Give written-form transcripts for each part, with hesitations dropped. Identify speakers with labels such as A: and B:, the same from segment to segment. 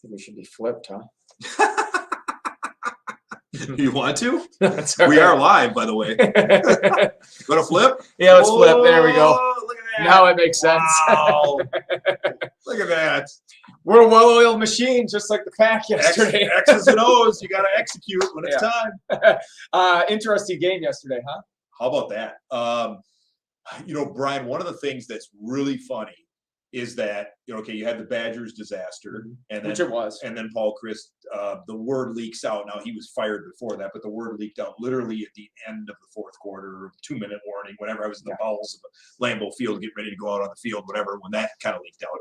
A: think we should be flipped, huh?
B: You want to?
A: That's
B: We
A: right.
B: are live, by the way. Want to flip?
A: Yeah, let's flip. There we go.
B: Look at that.
A: Now it makes sense.
B: Wow. Look at that.
A: We're a well-oiled machine, just like the pack yesterday.
B: X's and O's. You got to execute when it's time.
A: Interesting game yesterday, huh?
B: How about that? Brian, one of the things that's really funny is that, you had the Badgers disaster, and then,
A: which it was.
B: And then Paul Chryst, the word leaks out. Now, he was fired before that, but the word leaked out literally at the end of the fourth quarter, 2-minute warning, whenever I was in the bowels of Lambeau Field, getting ready to go out on the field, whatever, when that kind of leaked out.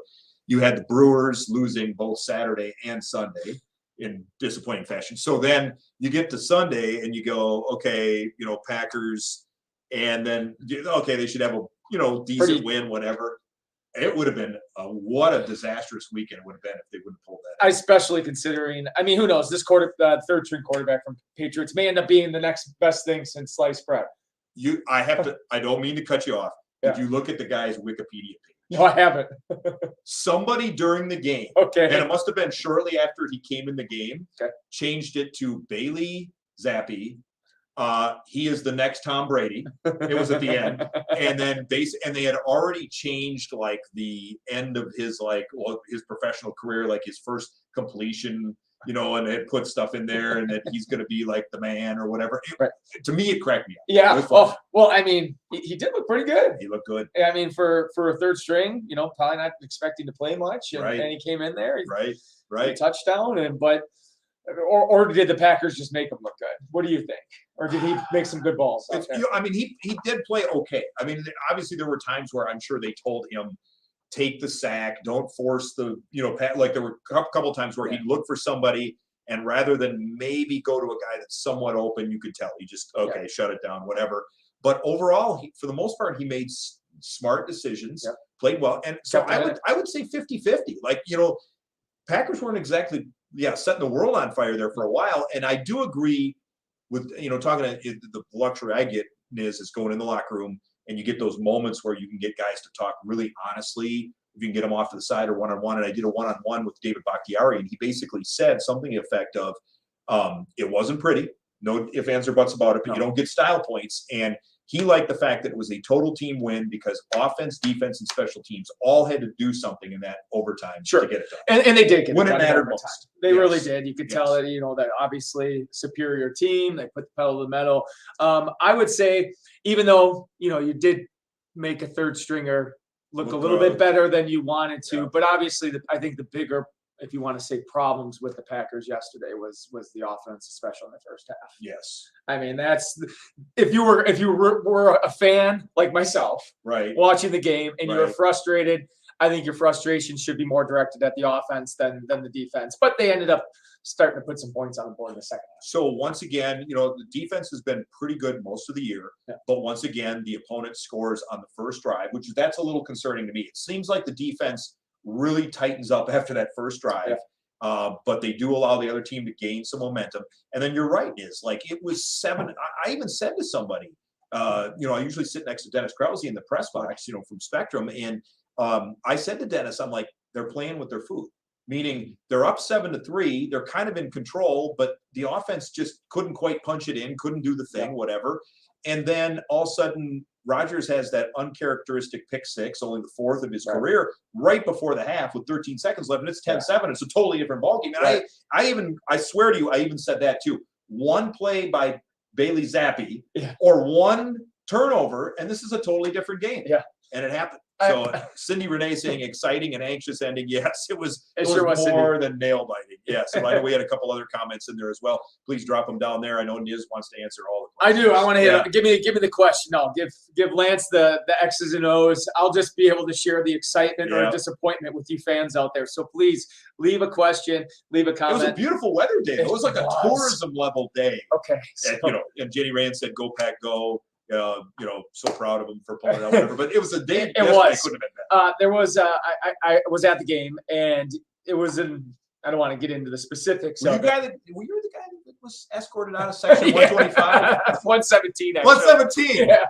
B: You had the Brewers losing both Saturday and Sunday in disappointing fashion. So then you get to Sunday and you go, okay, Packers, and then, okay, they should have a, decent win, whatever. It would have been what a disastrous weekend it would have been if they wouldn't pull that out.
A: Especially considering, who knows? This third string quarterback from Patriots may end up being the next best thing since sliced bread.
B: I don't mean to cut you off.
A: Yeah.
B: Did you look at the guy's Wikipedia page?
A: No, I haven't.
B: Somebody during the game,
A: okay,
B: and it must have been shortly after he came in the game, changed it to Bailey Zappi. He is the next Tom Brady. It was at the end, and then they had already changed like the end of his his professional career, like his first completion, and they had put stuff in there, and that he's going to be like the man or whatever. To me, it cracked me up.
A: Yeah. Well, he did look pretty good.
B: He looked good.
A: For a third string, probably not expecting to play much, and he came in there. Right. Touchdown, Or did the Packers just make him look good? What do you think? Or did he make some good balls?
B: He did play okay. Obviously there were times where I'm sure they told him, take the sack, don't force the, like there were a couple times where he'd look for somebody, and rather than maybe go to a guy that's somewhat open, you could tell he just, shut it down, whatever. But overall, for the most part, he made smart decisions, played well. And so I would say 50-50. Like, Packers weren't exactly setting the world on fire there for a while. And I do agree with, talking to the luxury I get is going in the locker room and you get those moments where you can get guys to talk really honestly. If you can get them off to the side or one-on-one. And I did a one-on-one with David Bakhtiari, and he basically said something to the effect of, it wasn't pretty. No ifs, ands, or buts about it, but you don't get style points. And he liked the fact that it was a total team win because offense, defense, and special teams all had to do something in that overtime to get it done.
A: And they did get
B: when
A: it
B: it mattered most.
A: They really did. You could tell that, that obviously superior team, they put the pedal to the metal. I would say, even though, you did make a third stringer look a little bit better than you wanted to, but obviously I think the bigger, if you want to say, problems with the Packers yesterday was the offense, especially in the first half.
B: Yes.
A: That's if you were a fan like myself, watching the game and you were frustrated, I think your frustration should be more directed at the offense than the defense. But they ended up starting to put some points on the board in the second half.
B: So once again, the defense has been pretty good most of the year. Yeah. But once again, the opponent scores on the first drive, that's a little concerning to me. It seems like the defense really tightens up after that first drive. Yeah. But they do allow the other team to gain some momentum. And then you're right, it was 7. I even said to somebody, I usually sit next to Dennis Krause in the press box, from Spectrum. And I said to Dennis, I'm like, they're playing with their food, meaning they're up 7-3. They're kind of in control, but the offense just couldn't quite punch it in, couldn't do the thing, whatever. And then all of a sudden, Rodgers has that uncharacteristic pick six, only the fourth of his career, right before the half with 13 seconds left, and it's 10-7. It's a totally different ballgame. And I swear to you, I even said that too. One play by Bailey Zappi or one turnover, and this is a totally different game. Yeah. And it happened. So Cindy Renee saying exciting and anxious ending. Yes, it was more than nail biting. Yes. So by the way, we had a couple other comments in there as well. Please drop them down there. I know Niz wants to answer all the questions.
A: I do. I want to hit. Give me the question. No, give Lance the X's and O's. I'll just be able to share the excitement or disappointment with you fans out there. So please leave a question, leave a comment.
B: It was a beautiful weather day. It was like a tourism level day.
A: Okay.
B: And Jenny Rand said, "Go Pack, go." So proud of him for pulling out whatever. But it was a day.
A: It was. Couldn't have been there was. I was at the game, and it was in. I don't want to get into the specifics.
B: Were you the guy that was escorted out of section 125?
A: 117. Actually.
B: 117. Yeah.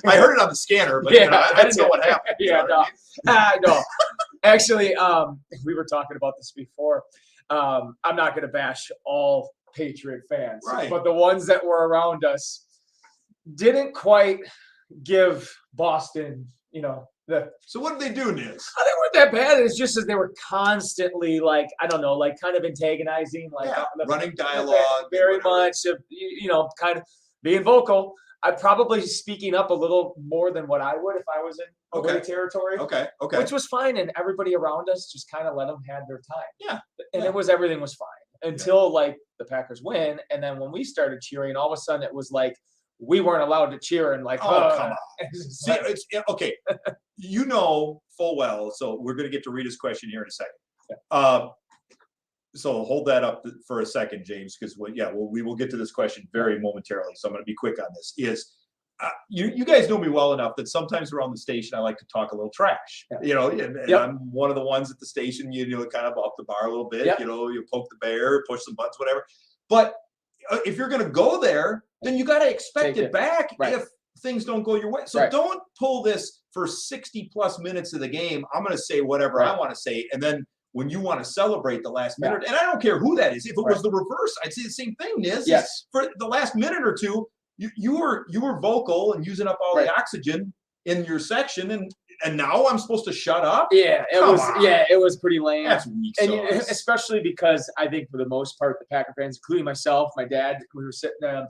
B: I heard it on the scanner, but I didn't know what happened.
A: Yeah, no. Actually, we were talking about this before. I'm not going to bash all Patriot fans,
B: Right.
A: but the ones that were around us didn't quite give Boston,
B: So what did they do, Niz?
A: they weren't that bad. It's just that they were constantly I don't know, kind of antagonizing,
B: Running dialogue.
A: very much, kind of being vocal. I'm probably speaking up a little more than what I would if I was in away territory.
B: Okay.
A: Which was fine, and everybody around us just kind of let them have their time.
B: Yeah.
A: And everything was fine until the Packers win, and then when we started cheering, all of a sudden it was like we weren't allowed to cheer and
B: come on. See, it's okay. You know full well. So we're going to get to Rita's question here in a second.
A: Yeah.
B: So hold that up for a second, James, because we will get to this question very momentarily. So I'm going to be quick on this. You guys know me well enough that sometimes around the station I like to talk a little trash.
A: Yeah.
B: And I'm one of the ones at the station. Kind of up the bar a little bit.
A: Yep.
B: You poke the bear, push some buttons, whatever. But if you're going to go there, then you got to expect it back if things don't go your way. So don't pull this for 60 plus minutes of the game. I'm going to say whatever I want to say, and then when you want to celebrate the last minute, and I don't care who that is. If it was the reverse, I'd say the same thing, Niz.
A: Yes.
B: For the last minute or two, you were vocal and using up all the oxygen in your section, and now I'm supposed to shut up?
A: Yeah, it was pretty lame.
B: That's weak sauce.
A: Especially because I think for the most part, the Packer fans, including myself, my dad, we were sitting there.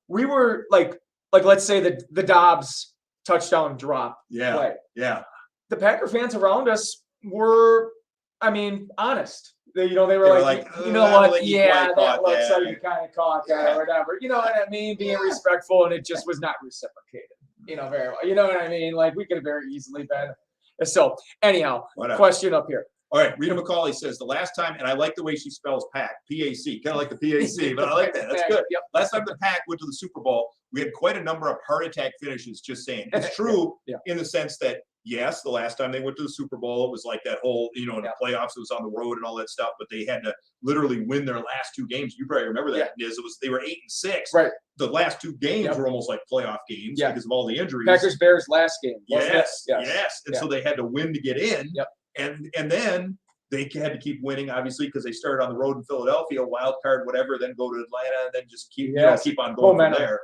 A: We were like let's say the Dobbs touchdown drop play.
B: Yeah.
A: The Packer fans around us were, honest. They were like, you know what? Yeah, that looks like you kind of caught that or whatever. You know what I mean? Being respectful, and it just was not reciprocated. Very well. You know what I mean? We could have very easily been. So anyhow, question up here.
B: All right, Rita McCauley says the last time, and I like the way she spells PAC, P-A-C, kind of like the PAC, but I like that. That's good.
A: Yep.
B: Last time the Pack went to the Super Bowl, we had quite a number of heart attack finishes, just saying. It's true in the sense that, yes, the last time they went to the Super Bowl, it was like that whole, in the playoffs, it was on the road and all that stuff, but they had to literally win their last two games. You probably remember that, Niz. They were 8-6.
A: Right.
B: The last two games were almost like playoff games because of all the injuries.
A: Packers-Bears last game.
B: Yes. And so they had to win to get in.
A: Yep.
B: And then they had to keep winning, obviously, because they started on the road in Philadelphia, wild card, whatever, then go to Atlanta, and then just keep on going from there.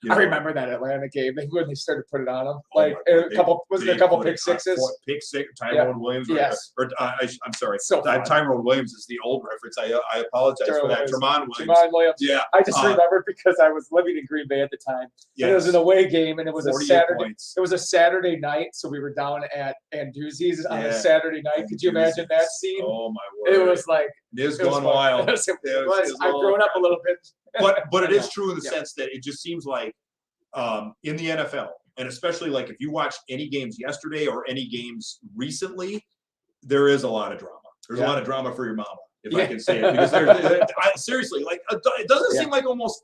A: I remember that Atlanta game when they started putting it on them. A couple pick sixes?
B: Pick six, Tyrone Williams.
A: Yes.
B: I'm sorry.
A: So
B: Tyrone Williams is the old reference. I apologize for that. Tramon
A: Williams. Yeah. I just remembered because I was living in Green Bay at the time. Yes. And it was an away game, and it was a Saturday.
B: Points.
A: It was a Saturday night, so we were down at Anduzzi's on a Saturday night. Could you imagine that scene?
B: Oh my word!
A: It was like
B: Niz going wild.
A: I've grown up a little bit.
B: But it is true in the sense that it just seems like in the NFL, and especially if you watched any games yesterday or any games recently, there is a lot of drama. There's a lot of drama for your mama, if I can say it, because seriously, it doesn't seem like almost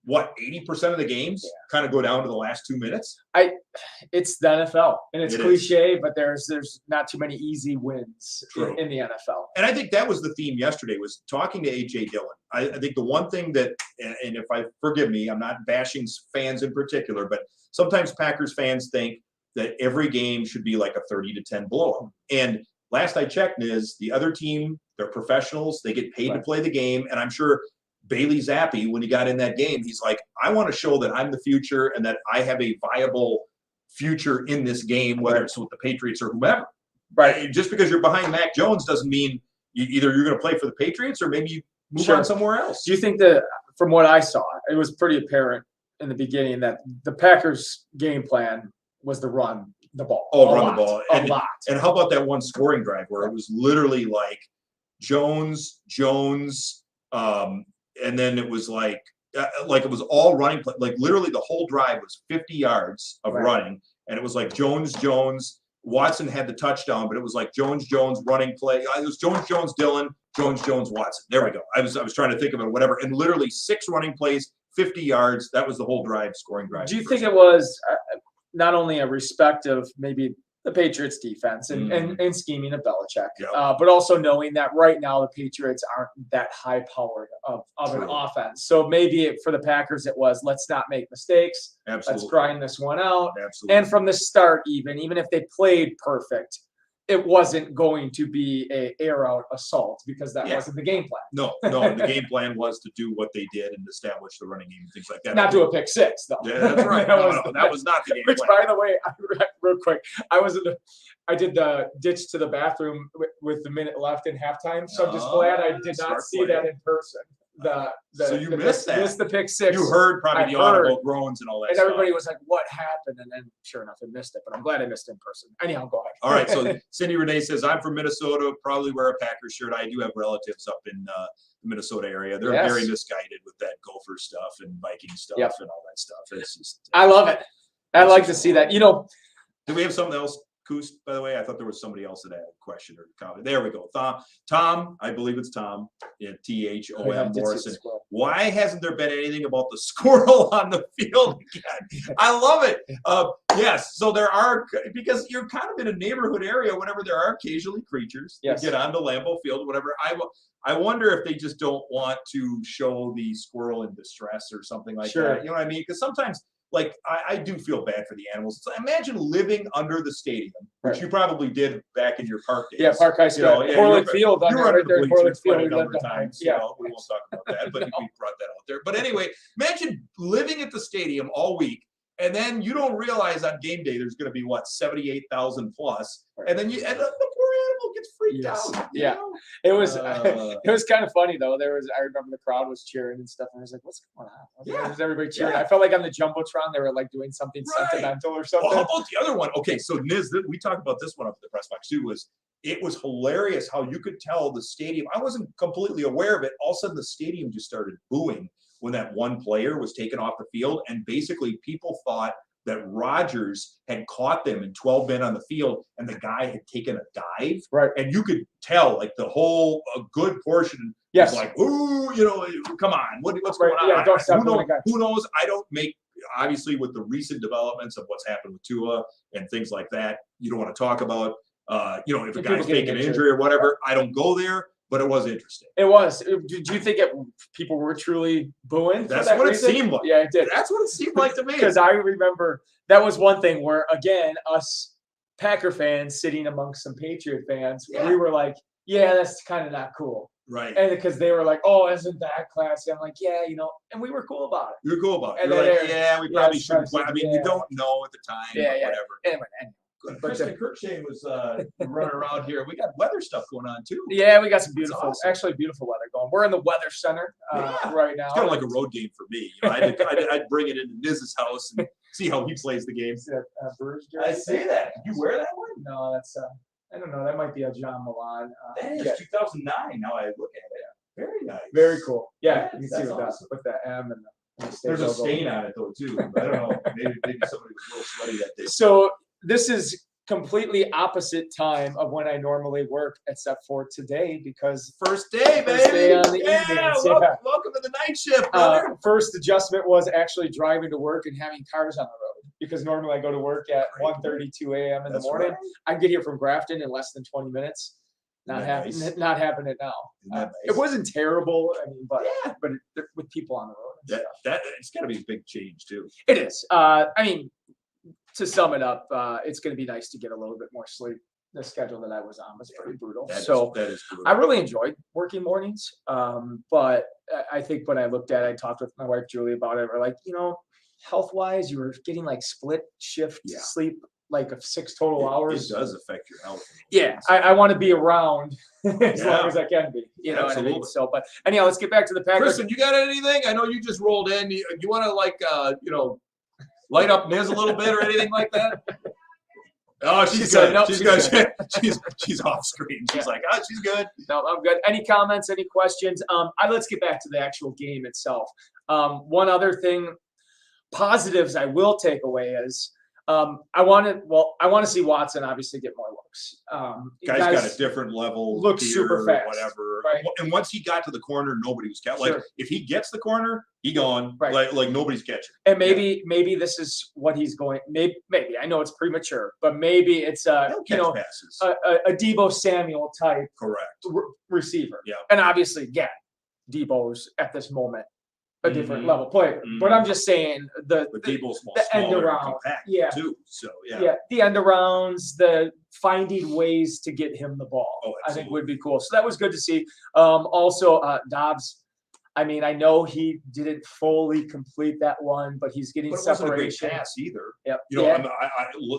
B: 80% of the games kind of go down to the last 2 minutes.
A: It's the NFL, and it's cliche, but there's not too many easy wins in the NFL.
B: And I think that was the theme yesterday, was talking to A.J. Dillon. I think the one thing that, and if forgive me, I'm not bashing fans in particular, but sometimes Packers fans think that every game should be like a 30-10 blowout. And last I checked is the other team, they're professionals, they get paid to play the game, and I'm sure Bailey Zappi, when he got in that game, he's like, I want to show that I'm the future and that I have a viable future in this game, whether it's with the Patriots or whomever. Right. Just because you're behind Mac Jones doesn't mean either you're going to play for the Patriots or maybe you move on somewhere else.
A: Do you think that, from what I saw, it was pretty apparent in the beginning that the Packers' game plan was to run the ball?
B: Run the ball.
A: A lot.
B: And how about that one scoring drive where it was literally like Jones, and then it was like it was all running play. Like literally the whole drive was 50 yards of running, and it was like Jones. Watson had the touchdown, but it was like Jones running play. It was Jones Dillon, Jones Watson. There we go. I was trying to think of it, whatever. And literally 6 running plays, 50 yards. That was the whole scoring drive.
A: Do you think it was not only a respect of maybe the Patriots defense and scheming of Belichick, but also knowing that right now the Patriots aren't that high powered of an offense. So maybe for the Packers it was, let's not make mistakes.
B: Absolutely.
A: Let's grind this one out.
B: Absolutely.
A: And from the start, even if they played perfect, it wasn't going to be a air out assault because that wasn't the game plan.
B: No, the game plan was to do what they did and establish the running game and things like that.
A: Not do a pick six, though.
B: Yeah, that's right. That was not the game
A: Which,
B: plan.
A: by the way, real quick, I did the ditch to the bathroom with the minute left in halftime. So I'm just glad I did not see that in person.
B: So you missed that.
A: Missed the pick six.
B: You heard probably the audible groans and all that.
A: And
B: stuff.
A: everybody was like, "What happened?" And then, sure enough, I missed it. But I'm glad I missed it in person. Anyhow, go ahead.
B: All right. So Cindy Renee says, "I'm from Minnesota. Probably wear a Packers shirt. I do have relatives up in the Minnesota area. They're very misguided with that Gopher stuff and Viking stuff and all that stuff. It's just.
A: I love it. I like to see that. You know.
B: Do we have something else? Coos, by the way, I thought there was somebody else that had a question or comment. There we go. Tom, I believe it's Tom, Thom Morrison. Why hasn't there been anything about the squirrel on the field again? I love it. Yes, so there are, because you're kind of in a neighborhood area whenever there are occasionally creatures that get onto Lambeau Field, whatever. I wonder if they just don't want to show the squirrel in distress or something like that. You know what I mean? Because sometimes, like, I do feel bad for the animals. So imagine living under the stadium, which you probably did back in your park days.
A: Yeah, Park High School. Portland Field.
B: You were under the bleachers quite a
A: Field.
B: number of times. We won't talk about that, but we brought that out there. But anyway, imagine living at the stadium all week, and then you don't realize on game day there's going to be, 78,000 plus, and then the poor animal gets freaked out. You know?
A: It was kind of funny though. I remember the crowd was cheering and stuff, and I was like, "What's going on?" Was everybody cheering? I felt like on the jumbotron they were like doing something sentimental or something.
B: Well, how about the other one? Okay, so Niz, we talked about this one up at the press box too. It was hilarious how you could tell the stadium. I wasn't completely aware of it. All of a sudden, the stadium just started booing when that one player was taken off the field, and basically people thought that Rodgers had caught them in 12 men on the field, and the guy had taken a dive.
A: Right.
B: And you could tell, like, the whole, a good portion was like, ooh, come on, what's going on?
A: Don't stop
B: who knows? I don't make, obviously, with the recent developments of what's happened with Tua and things like that, you don't want to talk about, if a guy's taking an injury or whatever. I don't go there. But it was interesting.
A: It was. Did you think people were truly booing?
B: That's what it seemed like.
A: Yeah, it did.
B: That's what it seemed like to me.
A: Because I remember that was one thing where, again, us Packer fans sitting amongst some Patriot fans, we were like, "Yeah, that's kind of not cool."
B: Right.
A: And because they were like, "Oh, isn't that classy?" I'm like, "Yeah, and we were cool about it."
B: You were cool about it.
A: And
B: You're like, we probably
A: shouldn't.
B: I mean, you don't know at the time. Whatever.
A: Anyway.
B: Kristen Kirkshane was running around here. We got weather stuff going on too.
A: Yeah, we got some beautiful weather going. We're in the weather center right now.
B: It's kind of like a road game for me. I'd bring it into Niz's house and see how he plays the game.
A: I say that. Did you wear that one? No, that's I don't know. That might be a John Milan.
B: That is 2009. Now I look at it. Very nice.
A: Very cool. Yeah, you can see what that's with the M and the
B: there's a stain on it though too. I don't know. Maybe somebody was a little sweaty that day.
A: So this is completely opposite time of when I normally work, except for today because
B: first day, baby.
A: First day on the evenings.
B: Welcome to the night shift, brother.
A: First adjustment was actually driving to work and having cars on the road because normally I go to work at 1:32 a.m. in the morning.
B: Right.
A: I can get here from Grafton in less than 20 minutes. Not happening now.
B: Nice?
A: It wasn't terrible. I mean, but with people on the road.
B: That it's got to be a big change too.
A: It is. I mean, to sum it up, it's going to be nice to get a little bit more sleep. The schedule that I was on was pretty brutal.
B: That is brutal.
A: I really enjoyed working mornings. But I think when I looked at it, I talked with my wife, Julie, about it. We're like, health-wise, you were getting like split shift sleep, like of 6 total hours.
B: It does affect your health.
A: Yeah, I want to be around as long as I can be. You know what I mean? So, but anyhow, let's get back to the Packers.
B: Kristen, you got anything? I know you just rolled in. You want to light up Niz a little bit or anything like that? Oh, she's good.
A: Nope,
B: she's good. She's off screen. She's like, she's good.
A: No, I'm good. Any comments? Any questions? Let's get back to the actual game itself. One other thing, positives I will take away is I want to see Watson obviously get more looks.
B: Guy's got a different level.
A: Looks super fast.
B: Whatever.
A: Right.
B: And once he got to the corner, nobody was catching. Like if he gets the corner, he gone.
A: Right.
B: Like nobody's catching.
A: And maybe this is what he's going. Maybe I know it's premature, but maybe it's a Deebo Samuel type
B: correct
A: receiver.
B: Yeah.
A: And obviously, Debo's at this moment a different level player. But I'm just saying
B: But Debo's
A: the end
B: smaller and
A: around,
B: compact
A: yeah.
B: too. So yeah.
A: The end arounds, the finding ways to get him the ball,
B: Oh,
A: I think would
B: absolutely.
A: be cool. So that was good to see. Also, Dobbs. I mean, I know he didn't fully complete that one, but he's getting
B: But it wasn't a great
A: separation.
B: pass either.
A: Yep.
B: You know,
A: Yeah.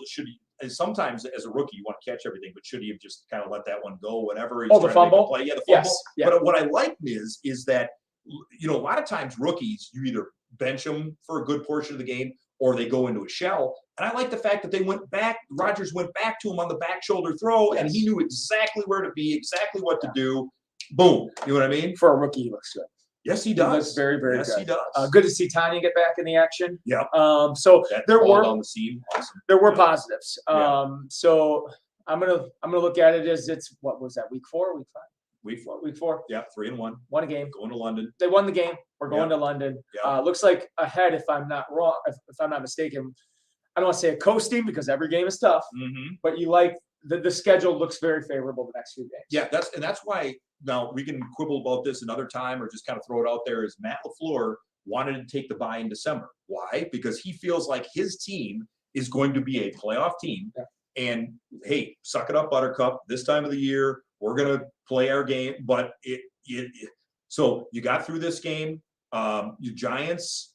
B: should he? And sometimes as a rookie, you want to catch everything, but should he have just kind of let that one go? Whatever. He's
A: Oh, the
B: trying to make a
A: fumble?
B: play. Yeah, the fumble.
A: Yes. Yeah.
B: But what I like is that a lot of times rookies, you either bench them for a good portion of the game or they go into a shell. And I like the fact that they went back. Rodgers went back to him on the back shoulder throw, and he knew exactly where to be, exactly what to do. Boom. You know what I mean?
A: For a rookie, he looks good.
B: Yes, he
A: He
B: does.
A: looks very, very
B: yes,
A: good.
B: he does.
A: Good to see Tanya get back in the action.
B: Yeah.
A: So
B: That
A: there
B: ball
A: were
B: down the seam. Awesome.
A: there were positives.
B: Yeah.
A: So I'm gonna look at it as it's what was that, week 4, week 5? Week 4.
B: Yeah, 3-1.
A: Won a game.
B: Going to London.
A: They won the game. We're going to London.
B: Yeah.
A: Looks like ahead, if I'm not wrong, if I'm not mistaken. I don't want to say a coasting because every game is tough, but you like the schedule looks very favorable the next few games.
B: Yeah, that's why. Now we can quibble about this another time, or just kind of throw it out there. Is Matt LaFleur wanted to take the bye in December? Why? Because he feels like his team is going to be a playoff team.
A: Yeah.
B: And hey, suck it up, Buttercup. This time of the year, we're gonna play our game. But so you got through this game. You Giants,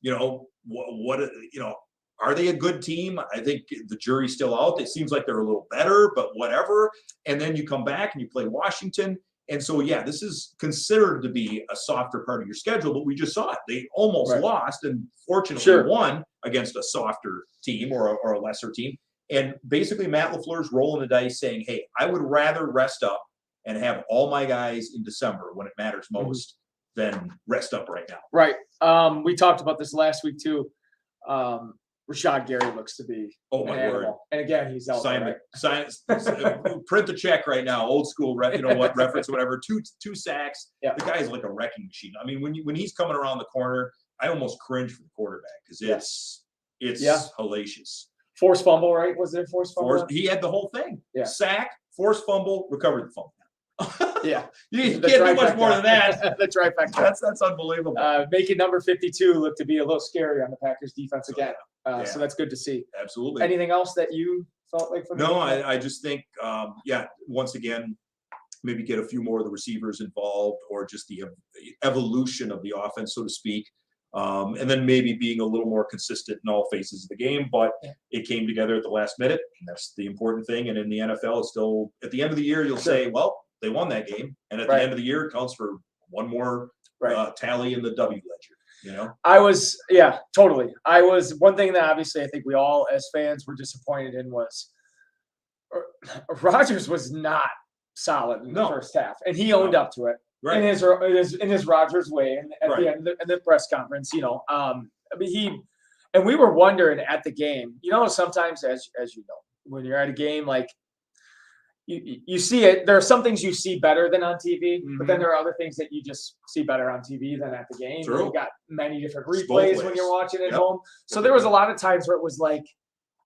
B: are they a good team? I think the jury's still out. It seems like they're a little better, but whatever. And then you come back and you play Washington. And so, yeah, this is considered to be a softer part of your schedule, but we just saw it. They almost lost and fortunately won against a softer team or a lesser team. And basically, Matt LaFleur's rolling the dice saying, hey, I would rather rest up and have all my guys in December when it matters most than rest up right now.
A: Right. We talked about this last week, too. Rashad Gary looks to be
B: an
A: animal.
B: Word.
A: And again, he's out there.
B: Print the check right now. Old school, reference, whatever. Two sacks.
A: Yeah.
B: The guy is like a wrecking machine. I mean, when he's coming around the corner, I almost cringe for the quarterback because it's hellacious.
A: Forced fumble, right? Was there forced fumble?
B: He had the whole thing.
A: Yeah.
B: Sack, forced fumble, recovered the fumble.
A: Yeah.
B: You can't do much more than that.
A: That's right back.
B: That's unbelievable.
A: Making number 52 look to be a little scary on the Packers defense again. So that's good to see.
B: Absolutely.
A: Anything else that you felt like from
B: No, I just think, once again, maybe get a few more of the receivers involved or just the evolution of the offense, so to speak. And then maybe being a little more consistent in all phases of the game, but it came together at the last minute. And that's the important thing. And in the NFL, it's still at the end of the year, you'll say, well, they won that game. And at the end of the year, it counts for one more tally in the W ledger.
A: I was, totally. One thing that obviously I think we all as fans were disappointed in was Rodgers was not solid in the first half, and he owned up to it.
B: Right.
A: In his Rodgers way, and at the end of the press conference, and we were wondering at the game, sometimes as you know, when you're at a game, like you see it, there are some things you see better than on TV, but then there are other things that you just see better on TV than at the game.
B: True.
A: You got many different replays when you're watching at home. So there was a lot of times where it was like,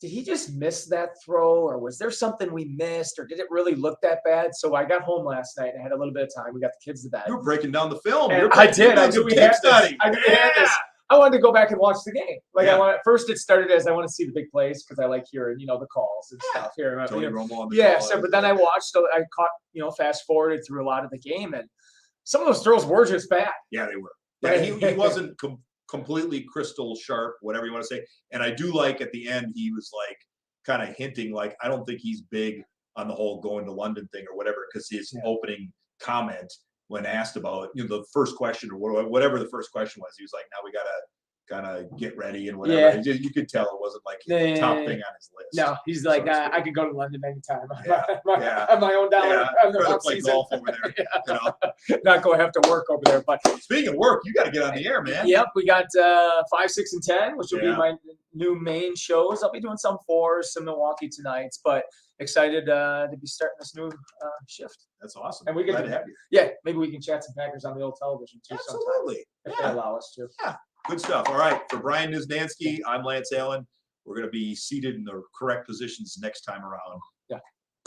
A: did he just miss that throw, or was there something we missed, or did it really look that bad? So I got home last night and I had a little bit of time. We got the kids to bed.
B: You were breaking down the film.
A: I did. We had this. I wanted to go back and watch the game. First it started as I want to see the big plays because I like hearing, the calls and stuff here.
B: Tony Romo on the call.
A: So but then I caught, fast forwarded through a lot of the game, and some of those throws were just bad.
B: Yeah, they were. Yeah, he wasn't completely crystal sharp, whatever you want to say. And I do like at the end, he was like kind of hinting, like, I don't think he's big on the whole going to London thing or whatever, because his opening comment when asked about, the first question or whatever the first question was, he was like, now we got to kind of get ready and whatever.
A: Yeah.
B: You could tell it wasn't like his top thing on his list.
A: No, he's like, I could go to London anytime.
B: Yeah.
A: On my own dollar.
B: Rather play golf over there.
A: Not go have to work over there. But
B: speaking of work, you got to get on the air, man.
A: Yep, we got 5, 6, and 10, which will be my new main shows. I'll be doing some 4s, some Milwaukee tonights, but excited to be starting this new shift.
B: That's awesome.
A: And we
B: Glad to have you.
A: Yeah, maybe we can chat some Packers on the old television too.
B: Absolutely.
A: Sometime, if they allow us to.
B: Yeah. Good stuff. All right. For Brian Niznansky, I'm Lance Allen. We're going to be seated in the correct positions next time around.